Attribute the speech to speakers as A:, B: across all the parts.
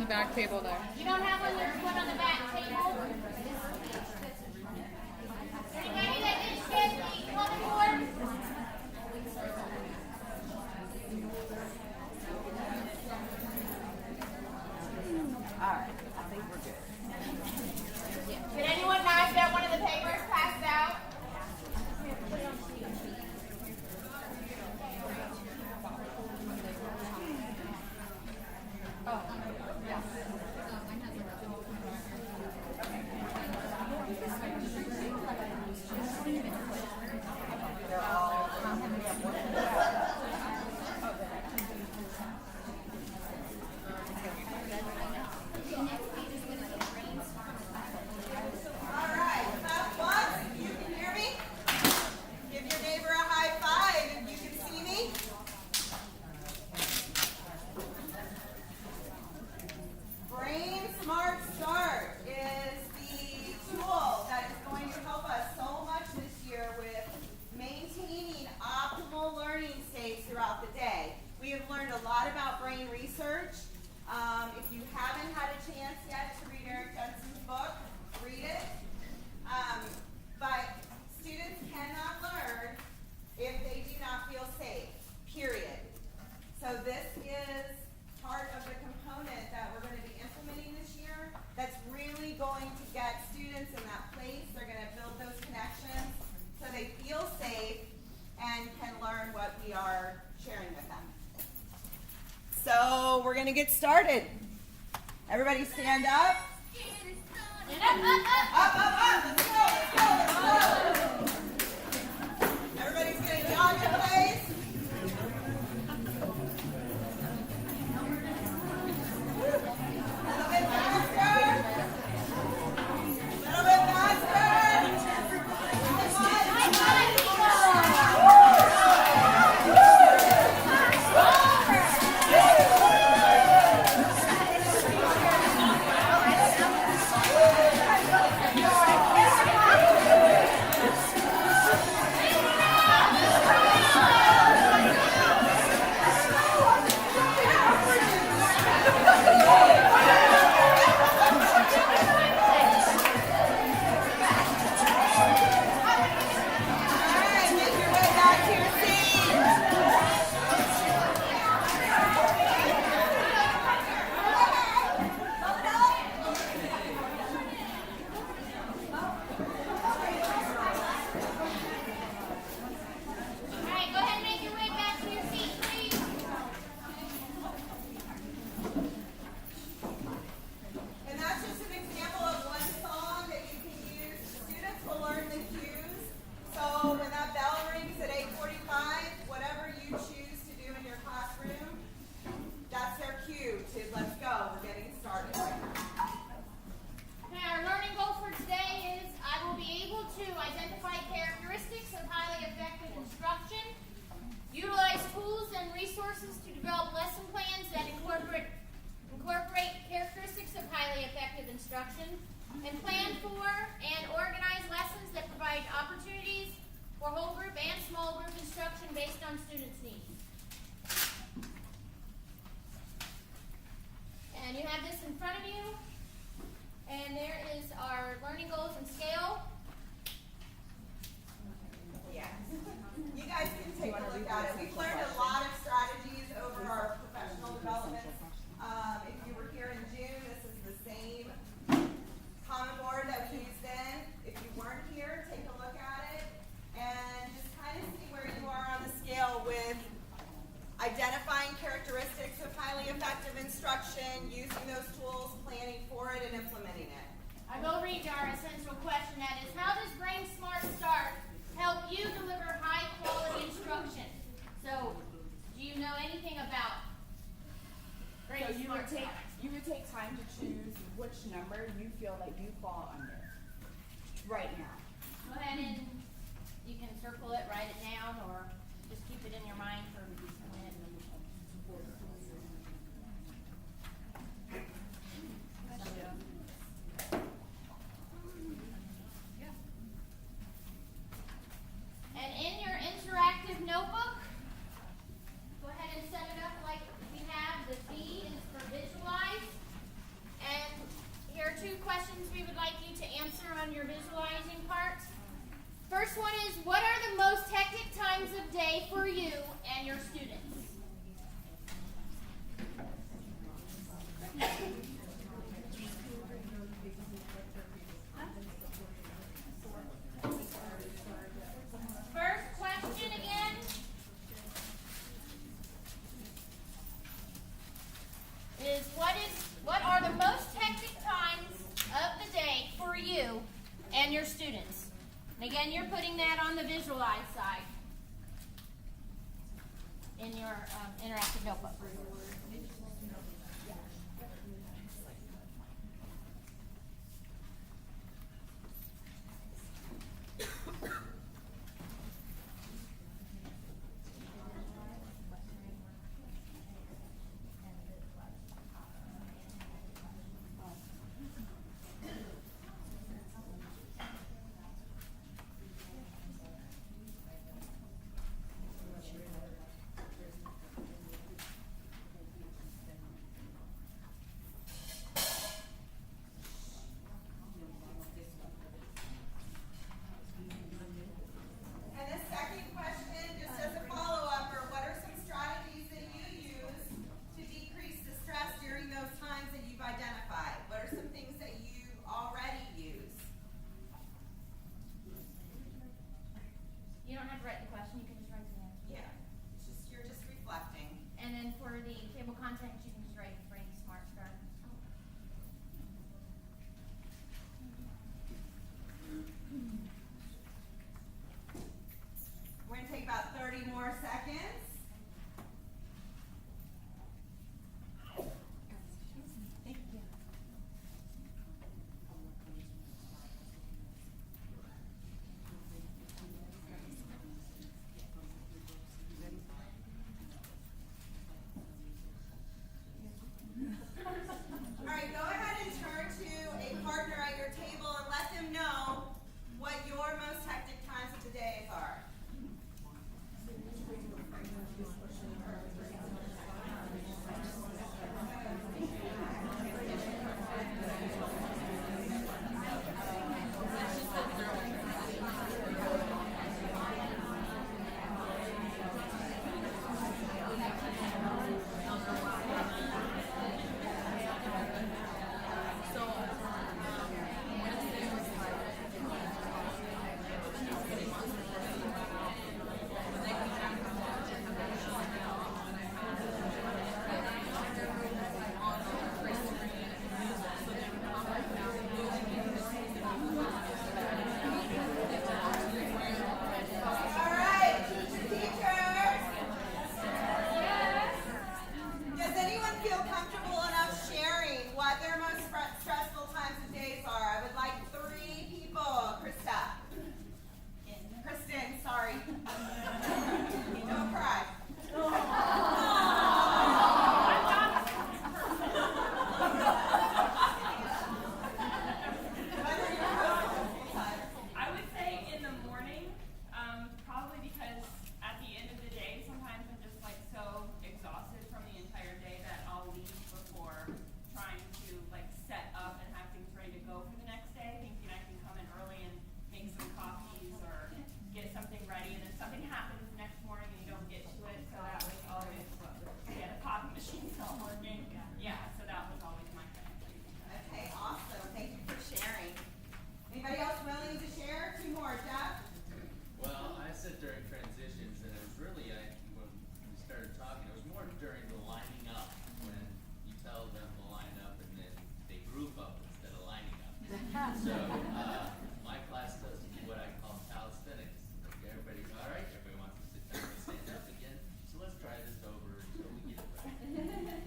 A: the back table there.
B: You don't have one? There's one on the back table. Anybody that didn't get the common board?
C: Alright, I think we're good.
B: Did anyone not get one of the papers passed out?
C: Throughout the day. We have learned a lot about brain research. If you haven't had a chance yet to read Eric Judson's book, read it. But students cannot learn if they do not feel safe, period. So this is part of the component that we're going to be implementing this year that's really going to get students in that place. They're going to build those connections so they feel safe and can learn what we are sharing with them. So we're going to get started. Everybody stand up. Up, up, up. Let's go, let's go, let's go. Everybody's going to jog in place. A little bit faster. A little bit faster.
B: And plan for and organize lessons that provide opportunities for whole group and small group instruction based on students' needs. And you have this in front of you. And there is our learning goals and scale.
C: Yes. You guys can take a look at it. We've learned a lot of strategies over our professional development. If you were here in June, this is the same common board that we used then. If you weren't here, take a look at it and just kind of see where you are on the scale with identifying characteristics of highly effective instruction, using those tools, planning for it, and implementing it.
B: I will read our essential question, that is, how does Brain Smart Start help you deliver high quality instruction? So, do you know anything about Brain Smart Start?
D: You would take time to choose which number you feel that you fall under right now.
B: Go ahead and you can circle it, write it down, or just keep it in your mind for a minute. And in your interactive notebook, go ahead and set it up like we have. The V is for visualize. the visualize side in your interactive notebook.
C: And the second question, just as a follow-up, are what are some strategies that you use to decrease the stress during those times that you've identified? What are some things that you already use?
B: You don't have to write the question, you can just write the answer.
C: Yeah, it's just, you're just reflecting.
B: And then for the table contents, you can just write brain smart start.
C: We're gonna take about 30 more seconds. All right, go ahead and turn to a partner at your table and let them know what your most hectic times of the day are. All right, teachers. Does anyone feel comfortable enough sharing what their most stressful times of days are? I would like 3 people. Krista. Kristen, sorry. Don't cry. What are your most stressful times?
A: I would say in the morning, probably because at the end of the day, sometimes I'm just like so exhausted from the entire day that I'll leave before trying to like set up and have things ready to go for the next day, thinking I can come in early and make some coffees or get something ready, and then something happens next morning and you don't get to it. So that was always, the coffee machine's not working. Yeah, so that was always my thing.
C: Okay, awesome. Thank you for sharing. Anybody else willing to share? 2 more. Jeff?
E: Well, I said during transitions, and it was really, when we started talking, it was more during the lining up, when you tell them to line up and then they group up instead of lining up. So, my class does what I call calisthenics. Okay, everybody, all right, everybody wants to sit down and stand up again, so let's try this over until we get it right.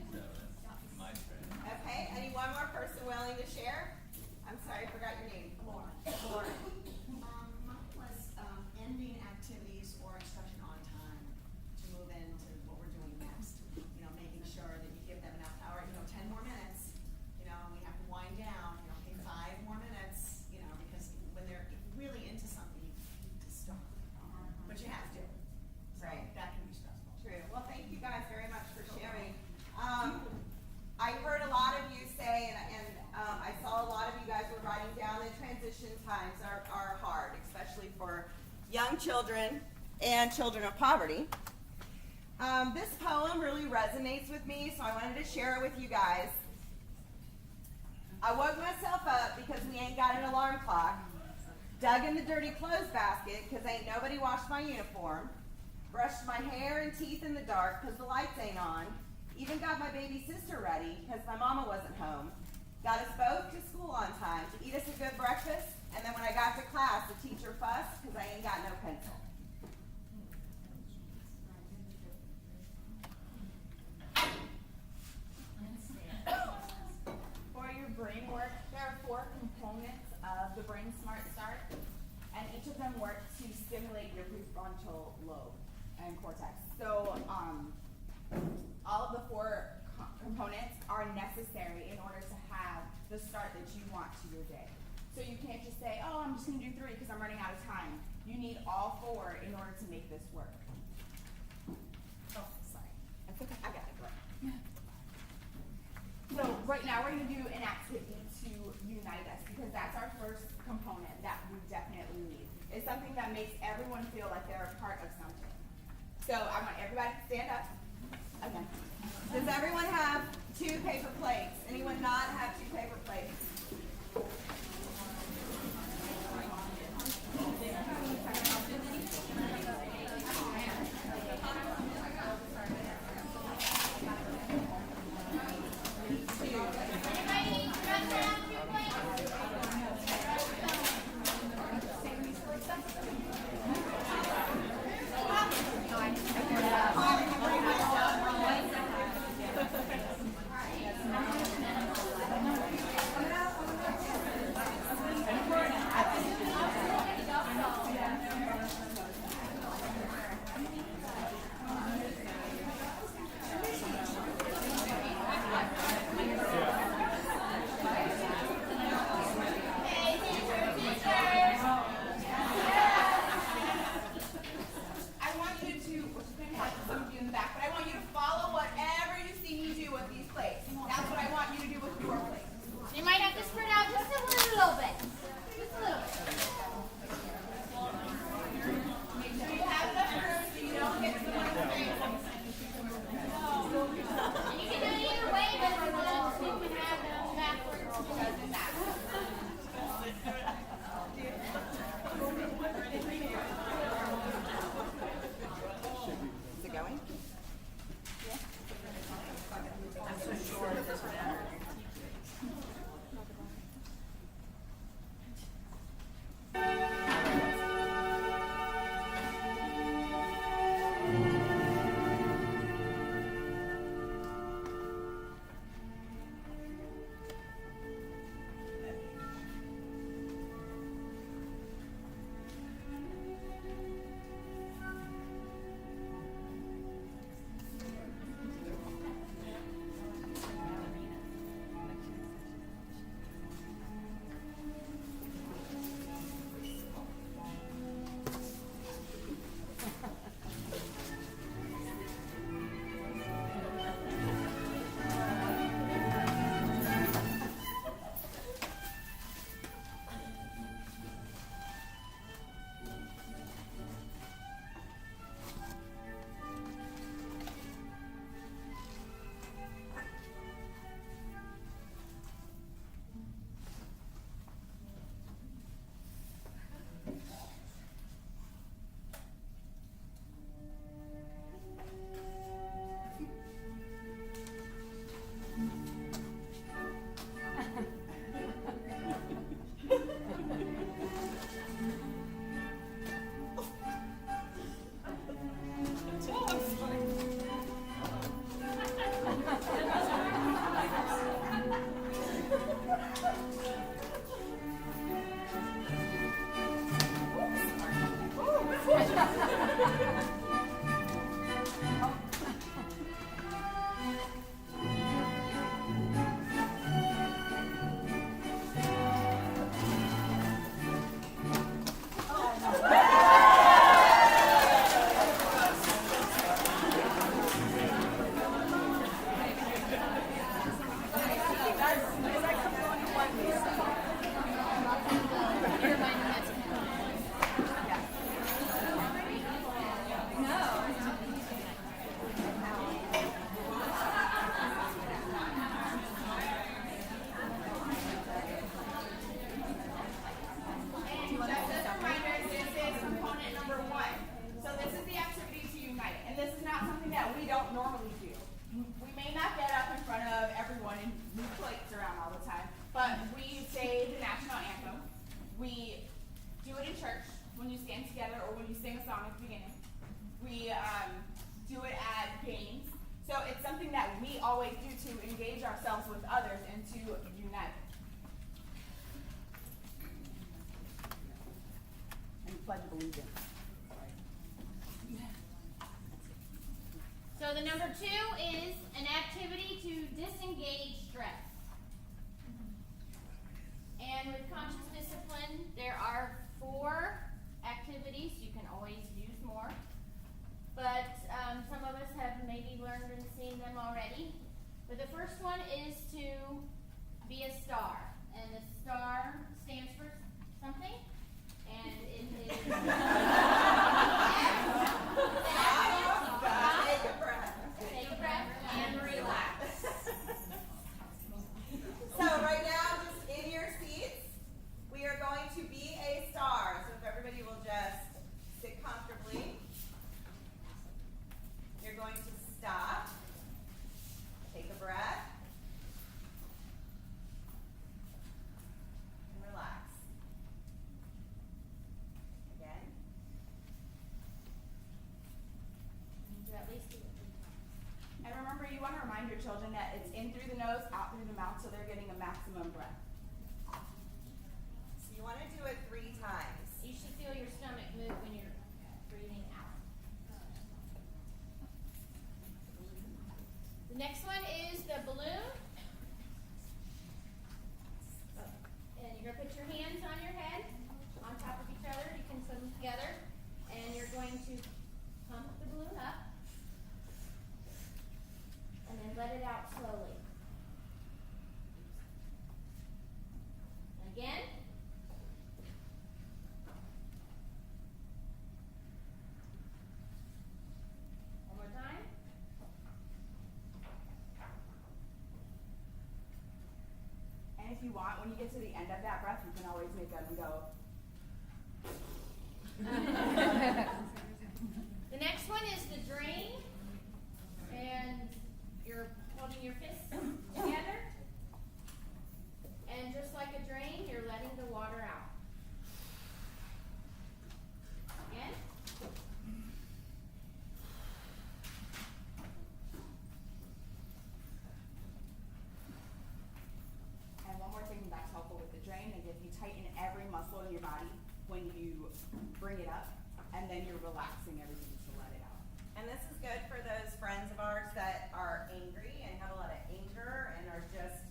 E: So, that's my strategy.
C: Okay, one more person willing to share? I'm sorry, I forgot your name.
F: Lauren. Mine was ending activities or instruction on time to move into what we're doing next. You know, making sure that you give them enough hour, 10 more minutes, we have to wind down, okay, 5 more minutes, because when they're really into something, you need to stop. But you have to. So
C: Right.
F: that can be stressful.
C: True. Well, thank you guys very much for sharing. I heard a lot of you say, and I saw a lot of you guys were writing down that transition times are hard, especially for young children and children of poverty. This poem really resonates with me, so I wanted to share it with you guys. I woke myself up because we ain't got an alarm clock, dug in the dirty clothes basket because ain't nobody washed my uniform, brushed my hair and teeth in the dark because the lights ain't on, even got my baby sister ready because my mama wasn't home, got us both to school on time, to eat us a good breakfast, and then when I got to class, the teacher fussed because I ain't got no pencil.
D: For your brain work, there are 4 components of the Brain Smart Start, and each of them work to stimulate your prefrontal lobe and cortex. So, all of the 4 components are necessary in order to have the start that you want to your day. So you can't just say, oh, I'm just going to do 3 because I'm running out of time. You need all 4 in order to make this work. Oh, sorry. That's okay. I got it. Right. So right now we're going to do an activity to unite us because that's our first component that we definitely need. It's something that makes everyone feel like they're a part of something. So I want everybody to stand up. Okay.
C: Does everyone have 2 paper plates? Anyone not have 2 paper plates?
B: Anybody need to run down 2 plates? Hey, teacher.
D: I want you to, which is going to have some of you in the back, but I want you to follow whatever you see me do with these plates. That's what I want you to do with your plates.
B: You might have to spread out just a little bit. Just a little bit.
D: Make sure you have enough room so you don't get too much space.
B: And you can do it either way, but if you want, you can have it backwards.
D: Doesn't matter. Is it going? We do it in church when you stand together or when you sing a song at the beginning. We do it at games. So it's something that we always do to engage ourselves with others and to unite. And pledge of allegiance.
B: So the number 2 is an activity to disengage stress. And with conscious discipline, there are 4 activities. You can always use more. But some of us have maybe learned and seen them already. But the first one is to be a star. And the star stands for something. And it is...
C: Take a breath.
B: Take a breath and relax.
C: So right now, just in your seats, we are going to be a star. So if everybody will just sit comfortably. You're going to stop, take a breath, and relax. Again.
B: You do at least do it 3 times.
D: And remember, you want to remind your children that it's in through the nose, out through the mouth, so they're getting a maximum breath.
C: So you want to do it 3 times.
B: You should feel your stomach move when you're breathing out. The next one is the balloon. And you're going to put your hands on your head, on top of each other. You can put them together. And you're going to pump the balloon up. And then let it out slowly. Again. One more time.
D: And if you want, when you get to the end of that breath, you can always make them go.
B: The next one is the drain. And you're holding your fists together. And just like a drain, you're letting the water out. Again.
D: And one more thing that's helpful with the drain is if you tighten every muscle in your body when you bring it up, and then you're relaxing everything to let it out.
C: And this is good for those friends of ours that are angry and have a lot of anger and are just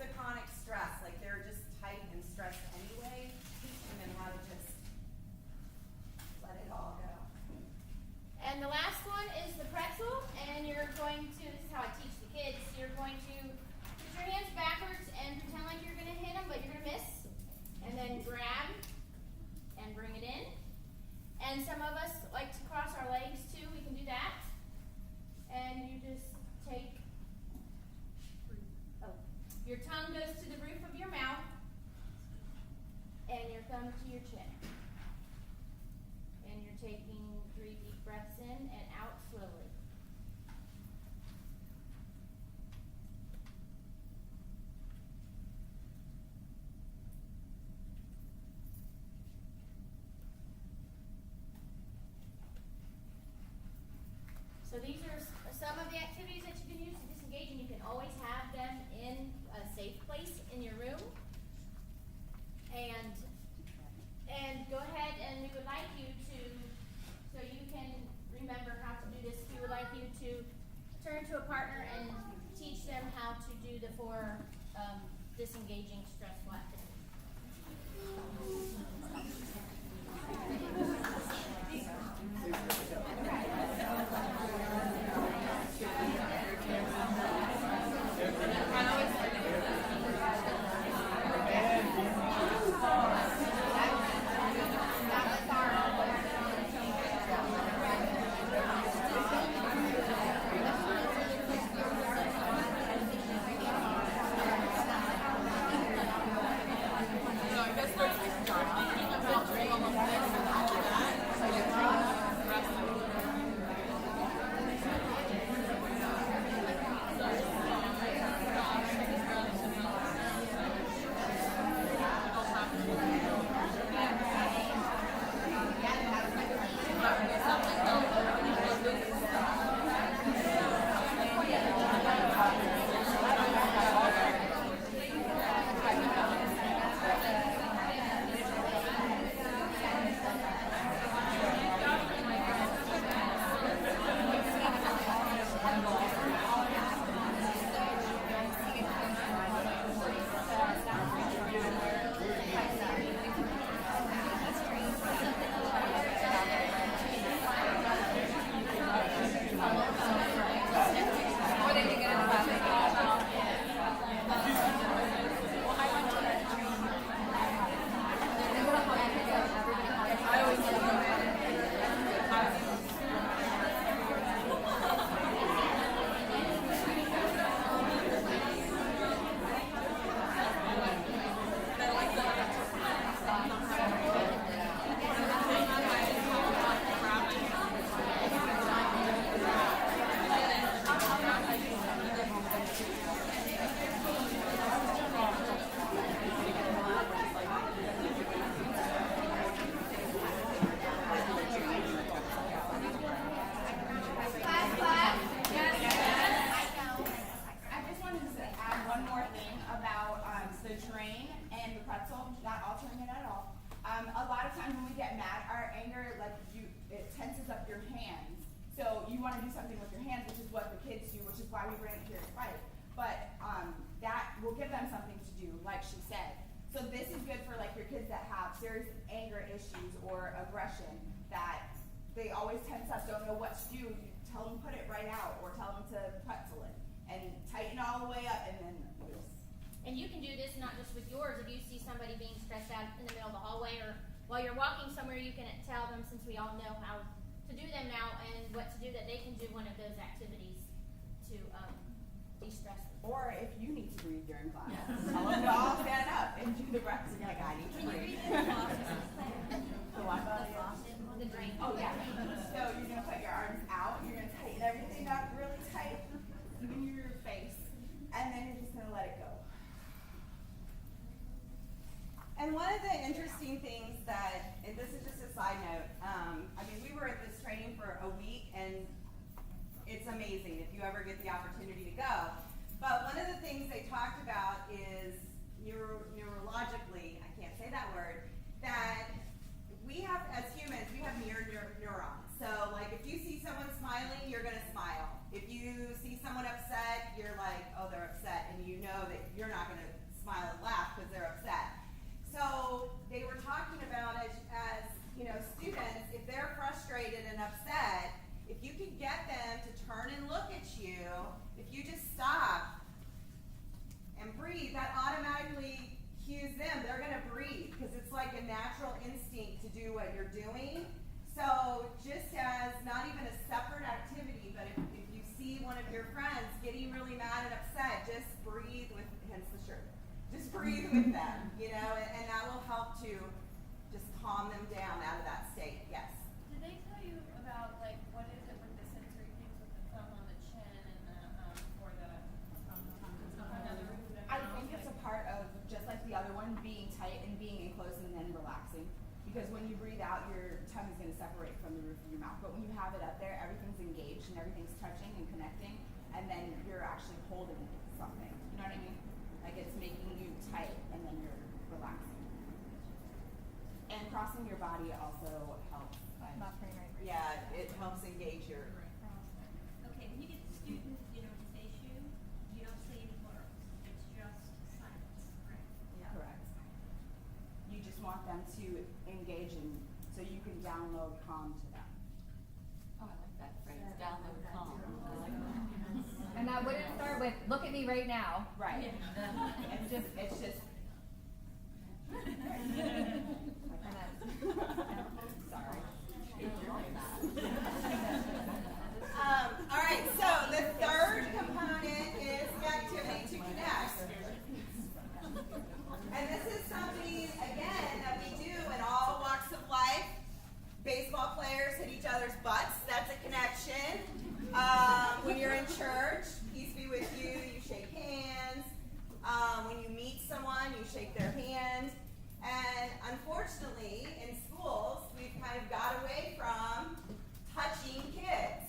C: the chronic stress, like they're just tight and stressed anyway, teaching them how to just let it all go.
B: And the last one is the pretzel, and you're going to, this is how I teach the kids, you're going to put your hands backwards and pretend like you're going to hit them, but you're going to miss. And then grab and bring it in. And some of us like to cross our legs too, we can do that. And you just take, your tongue goes to the roof of your mouth, and your thumb to your chin. And you're taking 3 deep breaths in and out slowly. So these are some of the activities that you can use to disengage, and you can always have them in a safe place in your room. And go ahead, and we would like you to, so you can remember how to do this, we would like you to turn to a partner and teach them how to do the 4 disengaging stressful activities.
D: to do something with your hands, which is what the kids do, which is why we bring it here to fight. But that will give them something to do, like she said. So this is good for like your kids that have serious anger issues or aggression, that they always tense up, don't know what to do. You tell them put it right out, or tell them to pretzel it and tighten all the way up, and then loose.
B: And you can do this not just with yours. If you see somebody being stressed out in the middle of the hallway or while you're walking somewhere, you can tell them, since we all know how to do them now and what to do, that they can do one of those activities to de-stress them.
D: Or if you need to breathe during class, tell them to all stand up and do the breaths. You're like, I need to breathe. The what?
B: The drain.
D: Oh yeah. So you're gonna put your arms out. You're gonna tighten everything up really tight, even your face, and then you're just gonna let it go.
C: And one of the interesting things that, and this is just a side note, I mean, we were at this training for a week, and it's amazing if you ever get the opportunity to go. But one of the things they talked about is neurologically, I can't say that word, that we have, as humans, we have mirror neurons. So like if you see someone smiling, you're gonna smile. If you see someone upset, you're like, oh, they're upset, and you know that you're not gonna smile and laugh because they're upset. So they were talking about as you know, students, if they're frustrated and upset, if you can get them to turn and look at you, if you just stop and breathe, that automatically cues them. They're going to breathe because it's like a natural instinct to do what you're doing. So just as not even a separate activity, but if you see one of your friends getting really mad and upset, just breathe with, hence the shirt, just breathe with them, you know, and that will help to just calm them down out of that state. Yes?
A: Did they tell you about, like, what is it with the sensory things with the thumb on the chin and the, for the, another roof of the
D: I
A: mouth?
D: think it's a part of, just like the other one, being tight and being enclosed and then relaxing. Because when you breathe out, your tongue is going to separate from the roof of your mouth. But when you have it up there, everything's engaged and everything's touching and connecting, and then you're actually holding something. You know what I mean? Like it's making you tight and then you're relaxing. And crossing your body also helps.
C: Yeah, it helps engage your...
G: Okay, when you get the student, you know, to face you don't say any words. It's just silence, right?
C: Yeah.
D: Correct. You just want them to engage in, so you can download calm to them.
H: Oh, I like that phrase, download calm. I like that.
I: And that wouldn't start with, look at me right now.
D: Right. It's just. Sorry.
C: All right, so the third component is the activity to connect. And this is something, again, that we do in all walks of life. Baseball players hit each other's butts. That's a connection. When you're in church, peace be with you, you shake hands. When you meet someone, you shake their hand. And unfortunately, in schools, we've kind of got away from touching kids.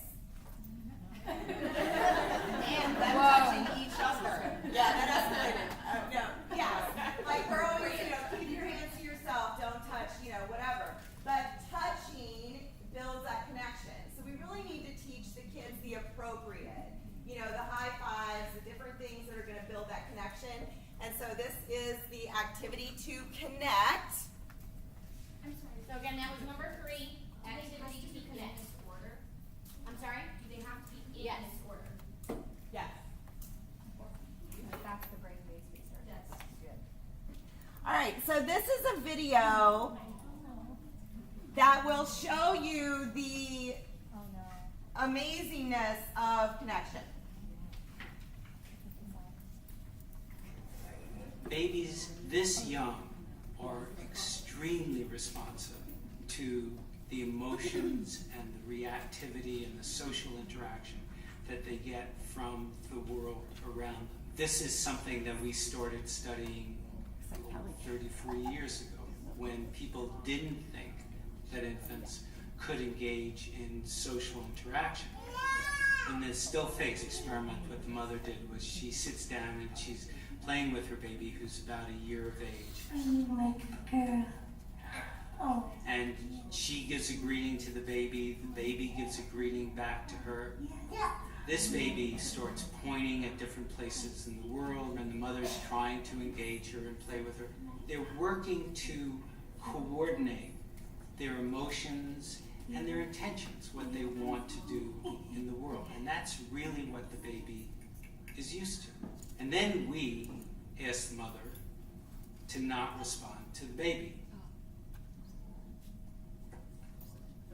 C: And them touching each other. Yeah, that escalated. No, yes. Like we're always, you know, keep your hands to yourself, don't touch, you know, whatever. But touching builds that connection. So we really need to teach the kids the appropriate, you know, the high fives, the different things that are going to build that connection. And so this is the activity to connect.
B: I'm sorry. So again, that was number 3, activity to connect.
G: Order.
B: I'm sorry?
G: Do they have to be in
B: Yes.
G: this order?
C: Yes.
I: That's the brain-based research.
G: Yes.
I: Good.
C: All right, so this is a video that will show you the
I: Oh no.
C: amazingness of connection.
J: Babies this young are extremely responsive to the emotions and the reactivity and the social interaction that they get from the world around them. This is something that we started studying 33 years ago when people didn't think that infants could engage in social interaction. In the still face experiment, what the mother did was she sits down and she's playing with her baby who's about a year of age.
K: I'm like a girl.
J: And she gives a greeting to the baby gives a greeting back to her. This baby starts pointing at different places in the world, and the mother's trying to engage her and play with her. They're working to coordinate their emotions and their intentions, what they want to do in the world. And that's really what the baby is used to. And then we ask the mother to not respond to the baby.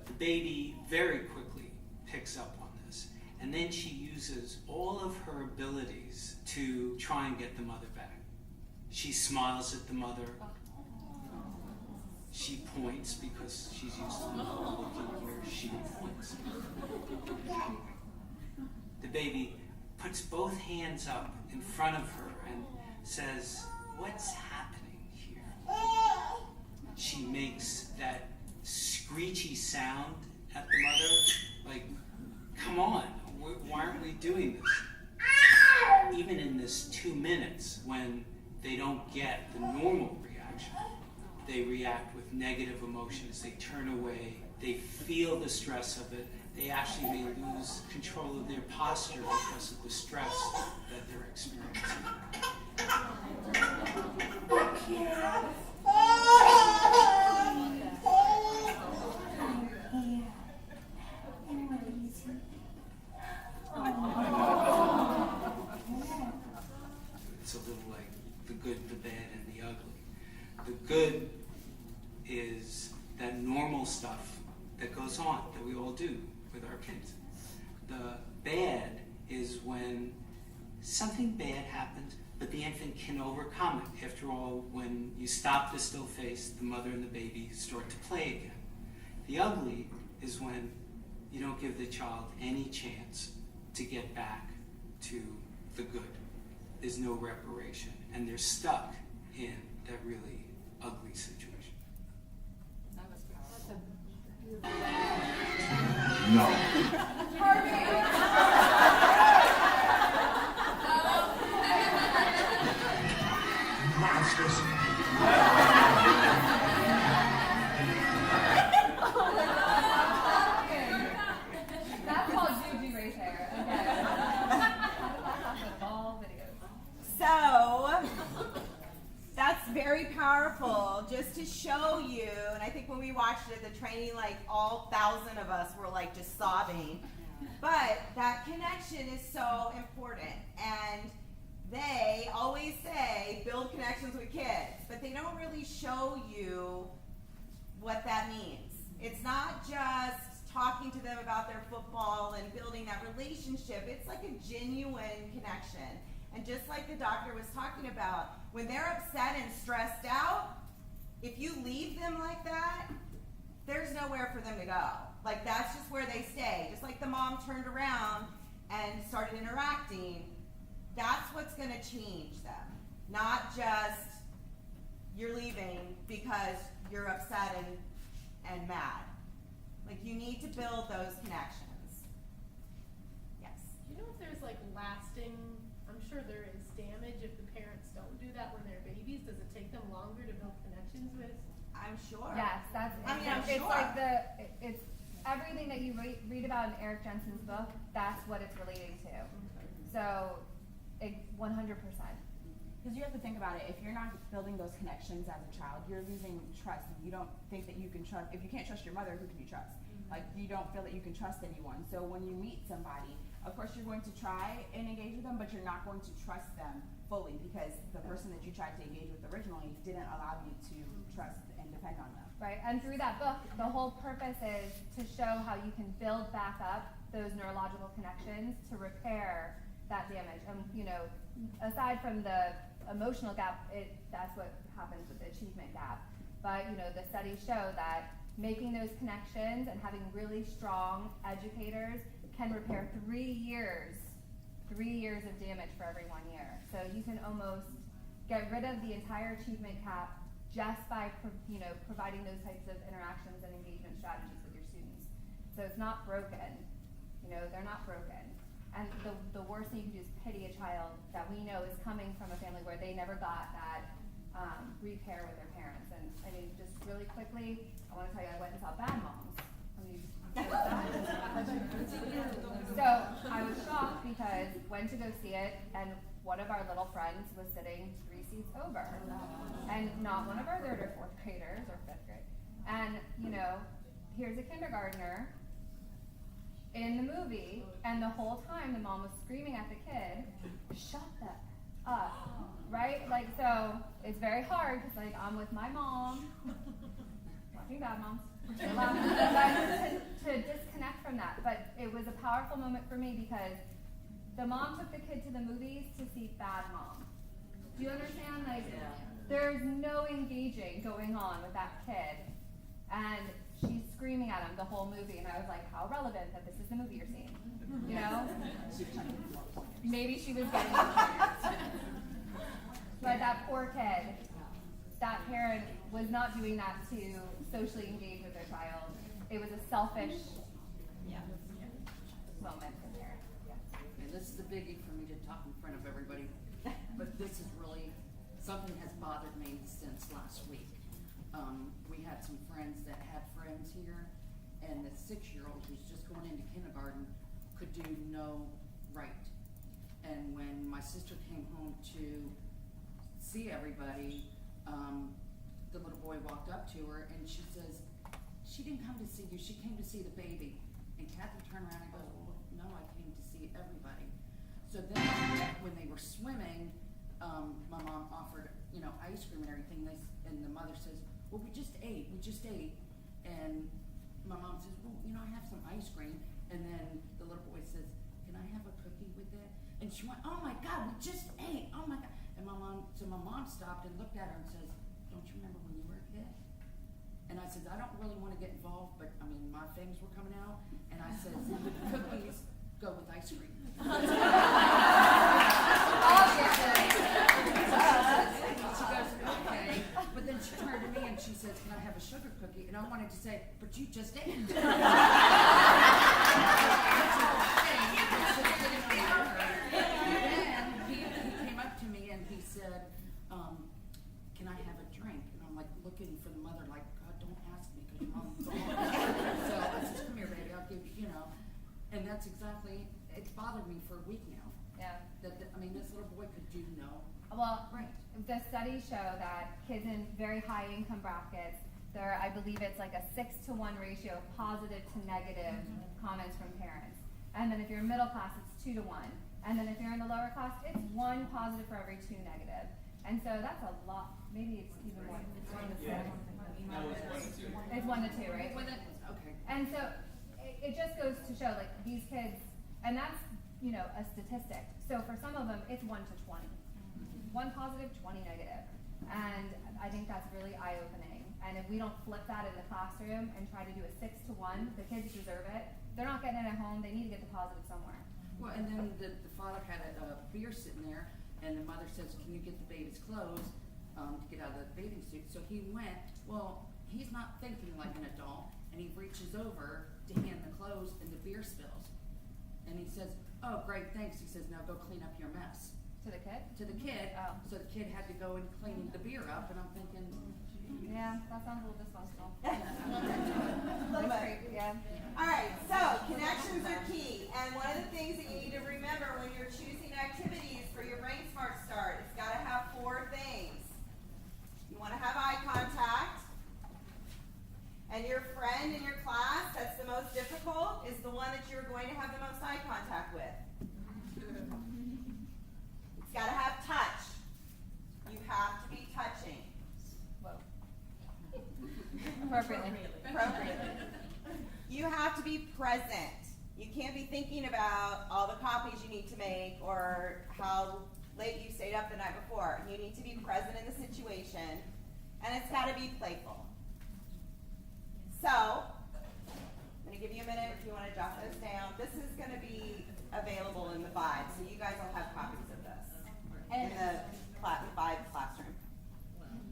J: The baby very quickly picks up on this, and then she uses all of her abilities to try and get the mother back. She smiles at the mother. She points because she's used to looking here. She points. The baby puts both hands up in front of her and says, "What's happening here?" She makes that screechy sound at the mother, like, "Come on, why aren't we doing this?" Even in this 2 minutes, when they don't get the normal reaction, they react with negative emotions, they turn away, they feel the stress of it, they actually may lose control of their posture because of the stress that they're experiencing. It's a little like the good, the bad, and the ugly. The good is that normal stuff that goes on, that we all do with our kids. The bad is when something bad happens, but the infant can overcome it. After all, when you stop the still face, the mother and the baby start to play again. The ugly is when you don't give the child any chance to get back to the good. There's no reparation, and they're stuck in that really ugly situation.
I: That's called Juju right there. Okay. All videos.
C: So, that's very powerful, just to show you, and I think when we watched it at the training, like all 1,000 of us were like just sobbing. But that connection is so important, and they always say build connections with kids, but they don't really show you what that means. It's not just talking to them about their football and building that relationship. It's like a genuine connection. And just like the doctor was talking about, when they're upset and stressed out, if you leave them like that, there's nowhere for them to go. Like, that's just where they stay. Just like the mom turned around and started interacting, that's what's going to change them. Not just you're leaving because you're upset and mad. Like, you need to build those connections. Yes.
K: Do you know if there's like lasting, I'm sure there is damage if the parents don't do that when they're babies. Does it take them longer to build connections with?
C: I'm sure.
I: Yes, that's.
C: I mean, I'm
I: it's
C: sure.
I: like it's everything that you read about in Eric Jensen's book. That's what it's relating to. So, 100%.
D: Because you have to think about it, if you're not building those connections as a child, you're losing trust. You don't think that you can trust, if you can't trust your mother, who can you trust? Like, you don't feel that you can trust anyone. So when you meet somebody, of course you're going to try and engage with them, but you're not going to trust them fully because the person that you tried to engage with originally didn't allow you to trust and depend on them.
I: Right, and through that book, the whole purpose is to show how you can build back up those neurological connections to repair that damage. And, you know, aside from the emotional gap, that's what happens with the achievement gap. But, you know, the studies show that making those connections and having really strong educators can repair 3 years of damage for every 1 year. So you can almost get rid of the entire achievement gap just by providing those types of interactions and engagement strategies with your students. So it's not broken. You know, they're not broken. And the worst thing you can do is pity a child that we know is coming from a family where they never got that repair with their parents. And I mean, just really quickly, I want to tell you, I went and saw Bad Moms. So I was shocked because went to go see it, and one of our little friends was sitting 3 seats over, and not one of our 3rd or 4th graders or 5th grade. And you know, here's a kindergartner in the movie, and the whole time the mom was screaming at the kid, "Shut that up!" Right? Like, so it's very hard because like I'm with my mom watching Bad Moms. But to disconnect from that. But it was a powerful moment for me because the mom took the kid to the movies to see Bad Mom. Do you understand? Like, there's no engaging going on with that kid. And she's screaming at him the whole movie. And I was like, how relevant that this is the movie you're seeing. You know? Maybe she was getting it. But that poor kid, that parent was not doing that to socially engage with their child. It was a selfish moment for parents.
H: And this is a biggie for me to talk in front of everybody, but this is really, something has bothered me since last week. We had some friends that had friends here, and the 6-year-old who's just going into kindergarten could do no right. And when my sister came home to see everybody, the little boy walked up to her and she says, "She didn't come to see you, she came to see the baby." And Kathy turned around and goes, "Well, no, I came to see everybody." So then when they were swimming, my mom offered, you know, ice cream and everything, and the mother says, "Well, we just ate. And my mom says, "Well, you know, I have some ice cream." And then the little boy says, "Can I have a cookie with it?" And she went, "Oh my God, we just ate, oh my God." And my mom stopped and looked at her and says, "Don't you remember when you were a kid?" And I said, "I don't really want to get involved, but I mean, my fangs were coming out." And I said, "Cookies go with ice cream." She goes, "Okay." But then she turned to me and she says, "Can I have a sugar cookie?" And I wanted to say, "But you just ate." He said, "Can I have a drink?" And I'm like looking for the mother like, "God, don't ask me because your mom's gone." So I said, "Come here, baby, I'll give you," you know. And that's exactly, it's bothered me for a week now.
I: Yeah.
H: I mean, this little boy could do no.
I: Well, the studies show that kids in very high income brackets, I believe it's like a 6-to-1 ratio of positive to negative comments from parents. And then if you're middle class, it's 2-to-1. And then if you're in the lower class, it's 1 positive for every 2 negative. And so that's a lot. Maybe it's even more. It's 1 to 6.
E: No, it's 1 to 2.
I: It's 1 to 2, right?
H: Okay.
I: And so it just goes to show, like, these kids, and that's, you know, a statistic. So for some of them, it's 1 to 20. 1 positive, 20 negative. And I think that's really eye-opening. And if we don't flip that in the classroom and try to do a 6-to-1, the kids deserve it. They're not getting it at home. They need to get the positive somewhere.
H: Well, and then the father had a beer sitting there, and the mother says, "Can you get the baby's clothes to get out of the bathing suit?" So he went. Well, he's not thinking like an adult, and he reaches over to hand the clothes, and the beer spills. And he says, "Oh, great, thanks." He says, "Now go clean up your mess."
I: To the kid?
H: To the kid.
I: Oh.
H: So the kid had to go and clean the beer up, and I'm thinking,
I: Yeah, that sounds a little dysfunctional.
C: A little bit.
I: Yeah.
C: All right, so connections are key, and one of the things that you need to remember when you're choosing activities for your Brain Smart Start, it's got to have 4 things. You want to have eye contact, and your friend in your class that's the most difficult is the one that you're going to have the most eye contact with. It's got to have touch. You have to be touching.
I: Whoa. Appropriately.
C: You have to be present. You can't be thinking about all the copies you need to make or how late you stayed up the night before. You need to be present in the situation, and it's got to be playful. So, I'm going to give you a minute if you want to jot those down. This is going to be available in the Vibe, so you guys will have copies of this in the Vibe classroom.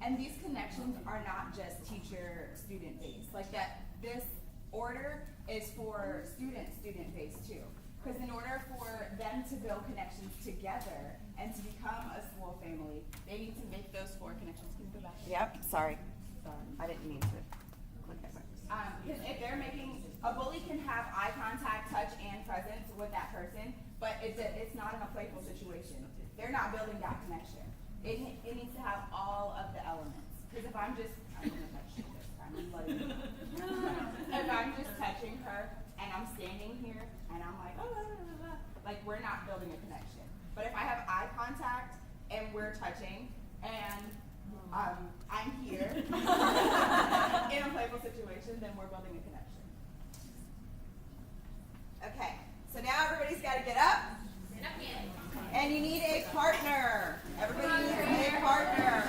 D: And these connections are not just teacher-student based. Like that, this order is for student-based too. Because in order for them to build connections together and to become a school family, they need to make those 4 connections. Can you go back?
C: Yep, sorry. I didn't mean to click that.
D: Because if they're making, a bully can have eye contact, touch, and presence with that person, but it's not in a playful situation. They're not building that connection. It needs to have all of the elements. Because if I'm just, I'm gonna touch you this time, I'm letting you know. If I'm just touching her and I'm standing here and I'm like, oh, like we're not building a connection. But if I have eye contact and we're touching and I'm here in a playful situation, then we're building a connection.
C: Okay, so now everybody's got to get up. And you need a partner. Everybody needs a partner.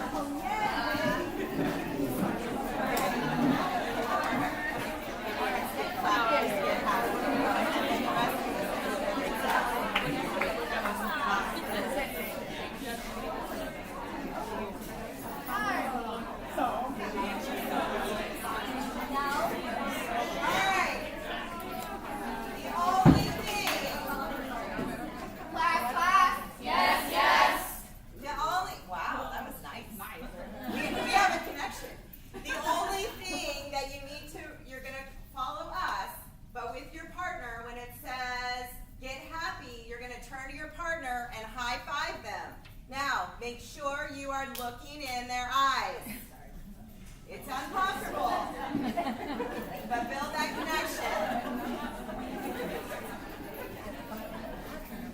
C: Make sure you are looking in their eyes. It's uncomfortable, but build that connection.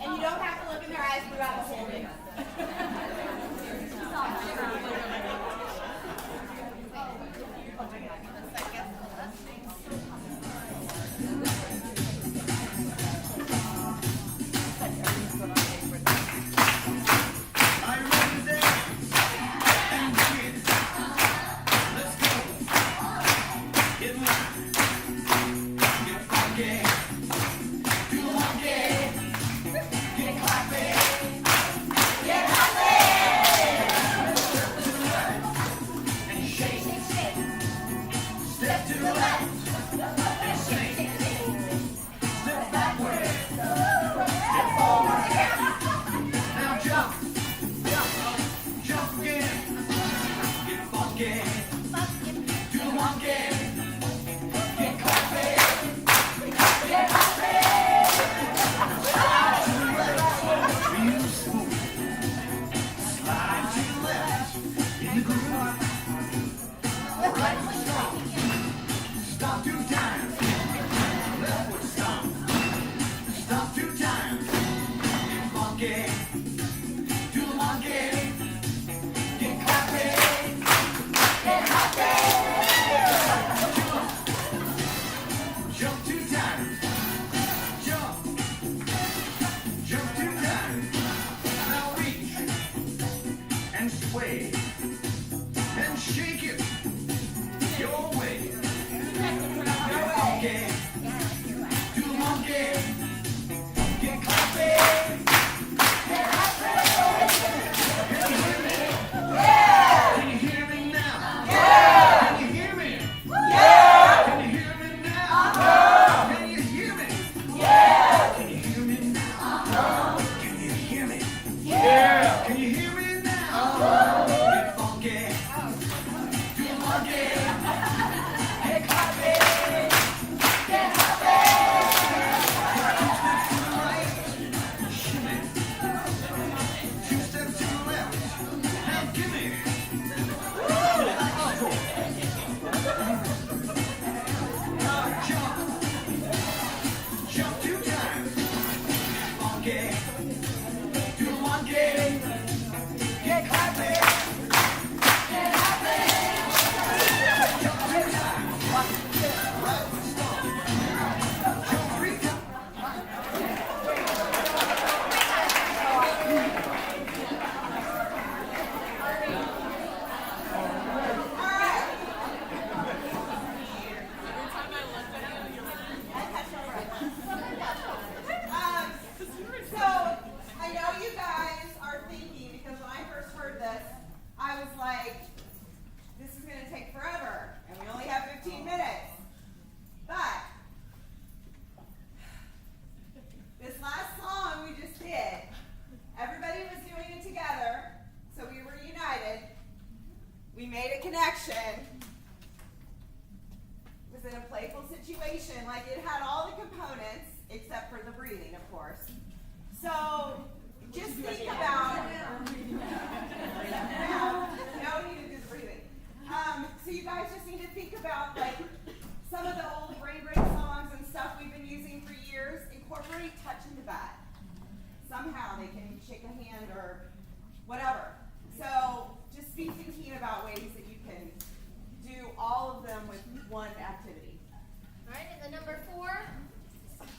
D: And you don't have to look in their eyes throughout the whole day.
C: So I know you guys are thinking how. They can shake a hand or whatever. So just be thinking about ways that you can do all of them with one activity.
B: All right, and the number 4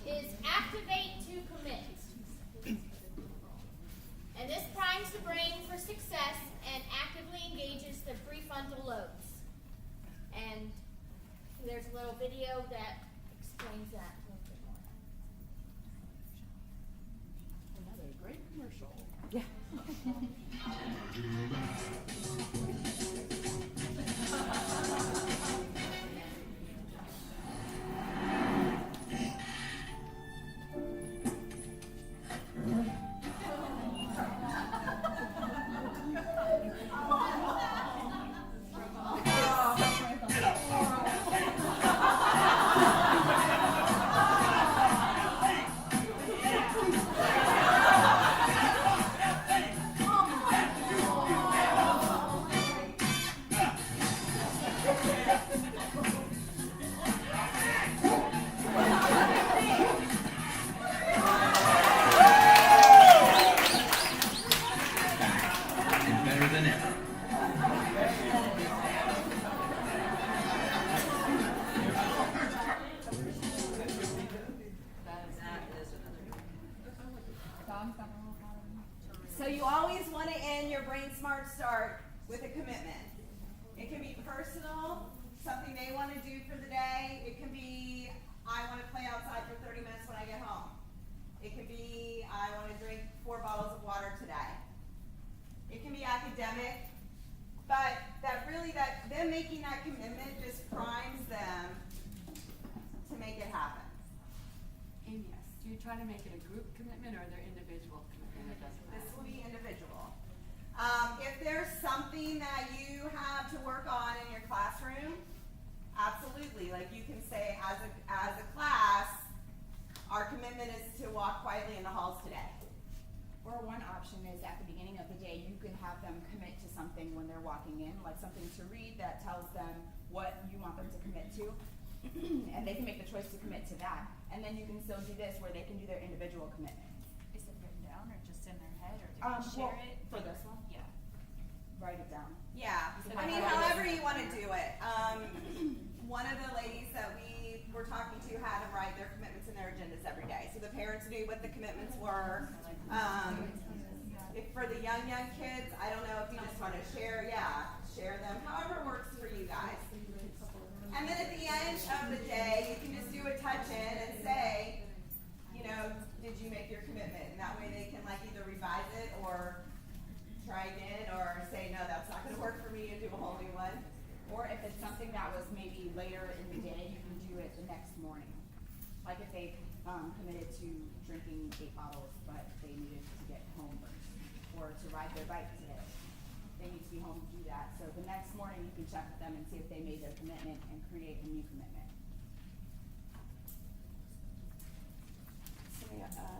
B: is activate to commit. And this primes the brain for success and actively engages the prefrontal lobes. And there's a little video that explains that a little bit more.
H: Another great commercial.
D: Yeah.
E: And better than ever.
C: So you always want to end your Brain Smart Start with a commitment. It can be personal, something they want to do for the day. It can be, I want to play outside for 30 minutes when I get home. It can be, I want to drink 4 bottles of water today. It can be academic, but them making that commitment just primes them to make it happen.
L: And yes, do you try to make it a group commitment or their individual commitment? It doesn't
C: This
L: matter.
C: will be individual. If there's something that you have to work on in your classroom, absolutely. Like you can say, as a class, our commitment is to walk quietly in the halls today.
D: Or one option is at the beginning of the day, you can have them commit to something when they're walking in, like something to read that tells them what you want them to commit to. And they can make the choice to commit to that. And then you can still do this where they can do their individual commitment.
M: Is it written down or just in their head, or do you share it?
D: For this one,
M: Yeah.
D: write it down.
C: Yeah,
D: You can
C: I mean,
D: have
C: however
D: it.
C: you want to do it. One of the ladies that we were talking to had them write their commitments and their agendas every day. So the parents knew what the commitments were. If for the young kids, I don't know if you just want to share them, however works for you guys. And then at the end of the day, you can just do a touch-in and say, did you make your commitment? And that way they can either revise it or try again or say, no, that's not going to work for me, and do a whole new one.
D: Or if it's something that was maybe later in the day, you can do it the next morning. Like if they committed to drinking 8 bottles, but they needed to get home first, or to ride their bike today. They need to be home to do that. So the next morning you can check with them and see if they made their commitment and create a new commitment.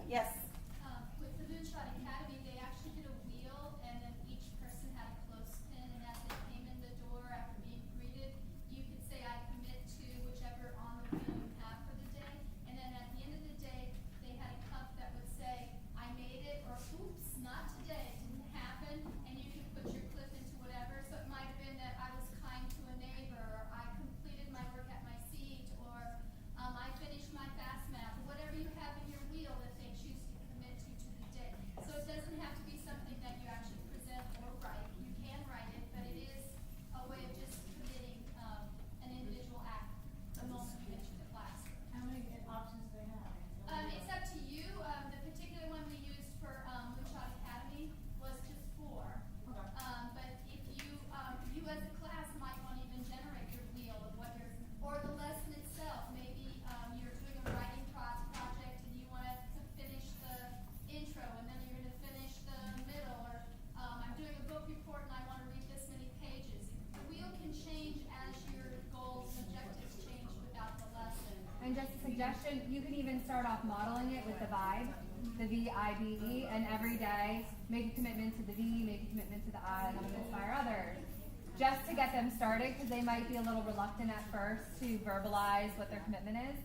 C: Yes.
N: With the Moonshot Academy, they actually did a wheel, and then each person had a clothespin, and as they came in the door after being greeted, you could say, I commit to whichever on the wheel you have for the day. And then at the end of the day, they had a cup that would say, I made it, or oops, not today, it didn't happen, and you could put your clip into whatever. So it might have been that I was kind to a neighbor, or I completed my work at my seat, or I finished my fast math, whatever you have in your wheel that they choose to commit to the day. So it doesn't have to be something that you actually present or write. You can write it, but it is a way of just committing an individual act the moment you enter the classroom.
M: How many options do they have?
N: It's up to you. The particular one we used for Moonshot Academy was just 4. But if you as a class might want to even generate your wheel of what you're, or the lesson itself. Maybe you're doing a writing project and you want to finish the intro, and then you're going to finish the middle, or I'm doing a book report and I want to read this many pages. The wheel can change as your goals and objectives change without the lesson.
I: And just a suggestion, you can even start off modeling it with the vibe, the VIBE, and every day make a commitment to the V, make a commitment to the I, and inspire others. Just to get them started, because they might be a little reluctant at first to verbalize what their commitment is.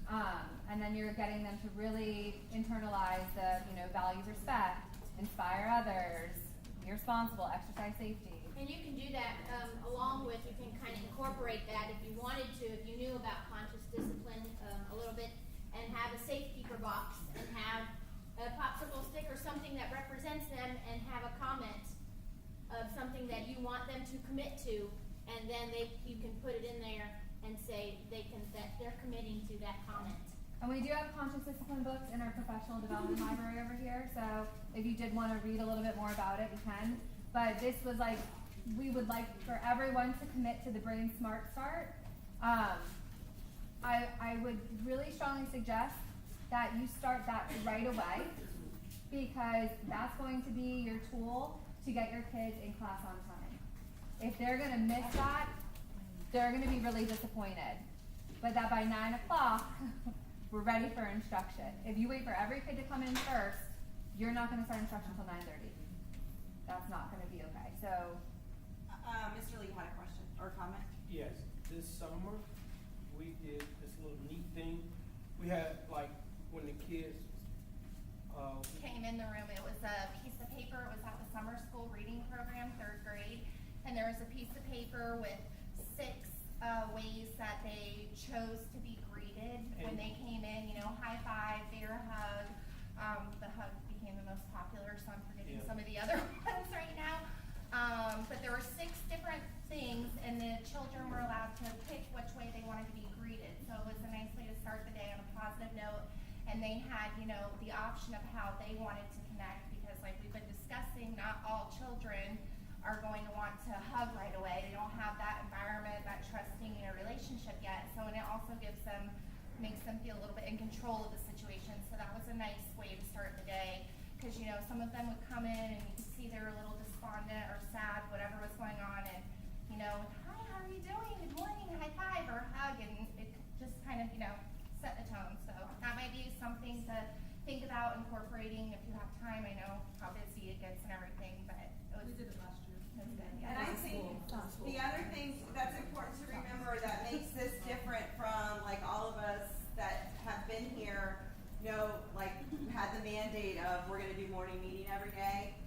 I: And then you're getting them to really internalize the, value of respect, inspire others, be responsible, exercise safety.
B: And you can do that along with, you can kind of incorporate that if you wanted to, if you knew about conscious discipline a little bit, and have a safekeeper box, and have a popsicle stick or something that represents them, and have a comment of something that you want them to commit to, and then you can put it in there and say that they're committing to that comment.
I: And we do have conscious discipline books in our professional development library over here, so if you did want to read a little bit more about it, you can. But this was like, we would like for everyone to commit to the Brain Smart Start. I would really strongly suggest that you start that right away, because that's going to be your tool to get your kids in class on time. If they're going to miss that, they're going to be really disappointed. But that by 9 o'clock, we're ready for instruction. If you wait for every kid to come in first, you're not going to start instruction until 9:30. That's not going to be okay. So,
C: Mr. Lee had a question or comment?
O: Yes, this summer, we did this little neat thing. We had, like, when the kids,
P: came in the room, it was a piece of paper, it was at the summer school reading program, 3rd grade, and there was a piece of paper with 6 ways that they chose to be greeted when they came in, high five, bear hug. The hug became the most popular, so I'm forgetting some of the other ones right now. But there were 6 different things, and the children were allowed to pick which way they wanted to be greeted. So it was a nice way to start the day on a positive note. And they had, the option of how they wanted to connect, because like we've been discussing, not all children are going to want to hug right away. They don't have that environment, that trusting, relationship yet. So, and it also makes them feel a little bit in control of the situation. So that was a nice way to start the day, because, some of them would come in and you could see they were a little despondent or sad, whatever was going on, and, hi, how are you doing? Good morning, high five or hug, and it just kind of, set the tone. So that might be something to think about incorporating if you have time. I know how busy it gets and everything, but we did it last year. It was good. Yeah.
C: And I think the other thing that's important to remember that makes this different from like all of us that have been here, had the mandate of we're going to do morning meeting every day.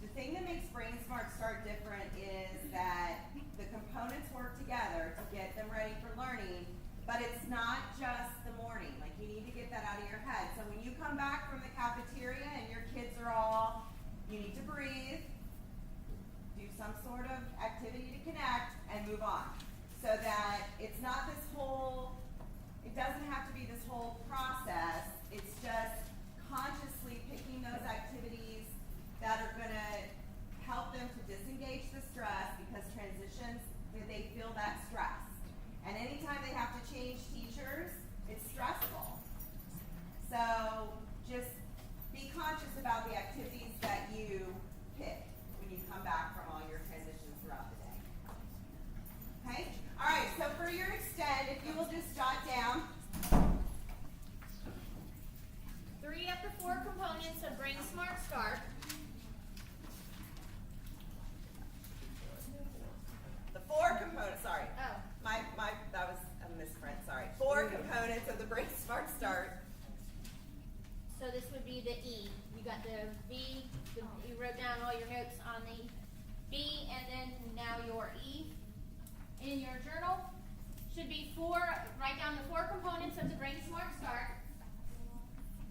C: The thing that makes Brain Smart Start different is that the components work together to get them ready for learning. But it's not just the morning. Like, you need to get that out of your head. So when you come back from the cafeteria and your kids are all, you need to breathe, do some sort of activity to connect, and move on. So that it's not this whole, it doesn't have to be this whole process. It's just consciously picking those activities that are going to help them to disengage the stress, because transitions, they feel that stress. And anytime they have to change teachers, it's stressful. So just be conscious about the activities that you pick when you come back from all your transitions throughout the day. Okay? All right, so for your extend, if you will just jot down
B: 3 of the 4 components of Brain Smart Start.
C: The 4 components, sorry.
B: Oh.
C: That was a misprint, sorry. 4 components of the Brain Smart Start.
B: So this would be the E. You got the V, you wrote down all your notes on the B, and then now your E. In your journal should be 4, write down the 4 components of the Brain Smart Start.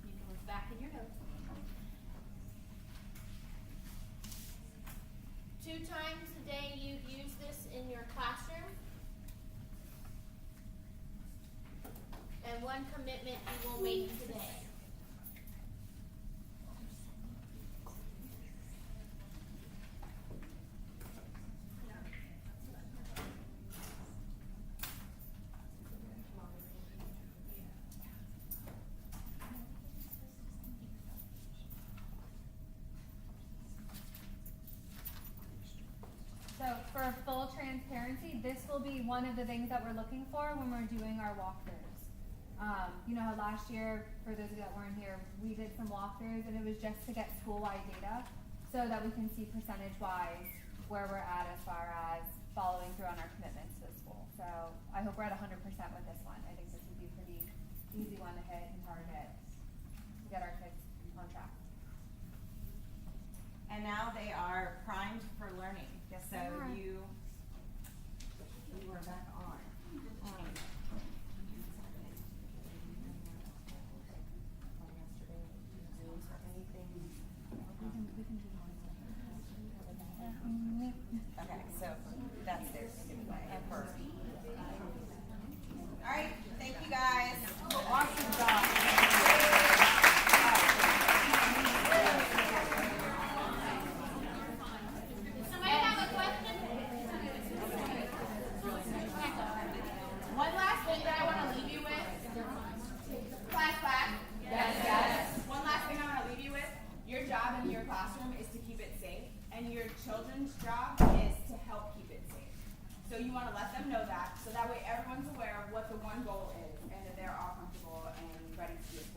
B: You can look back in your notes. 2 times a day you've used this in your classroom. And 1 commitment you will make today.
I: So for full transparency, this will be one of the things that we're looking for when we're doing our walkthroughs. You know how last year, for those of you that weren't here, we did some walkthroughs, and it was just to get school-wide data so that we can see percentage-wise where we're at as far as following through on our commitments to the school. So I hope we're at 100% with this one. I think this would be pretty easy one to hit and target to get our kids on track.
C: And now they are primed for learning.
I: Yes,
C: So
I: they are.
C: you are back on. Okay, so that's theirs anyway. All right, thank you guys.
D: Awesome job.
B: Somebody have a question?
D: One last thing that I want to leave you with. Class. Yes. One last thing I want to leave you with. Your job in your classroom is to keep it safe, and your children's job is to help keep it safe. So you want to let them know that, so that way everyone's aware of what the one goal is, and that they're all comfortable and ready to do it.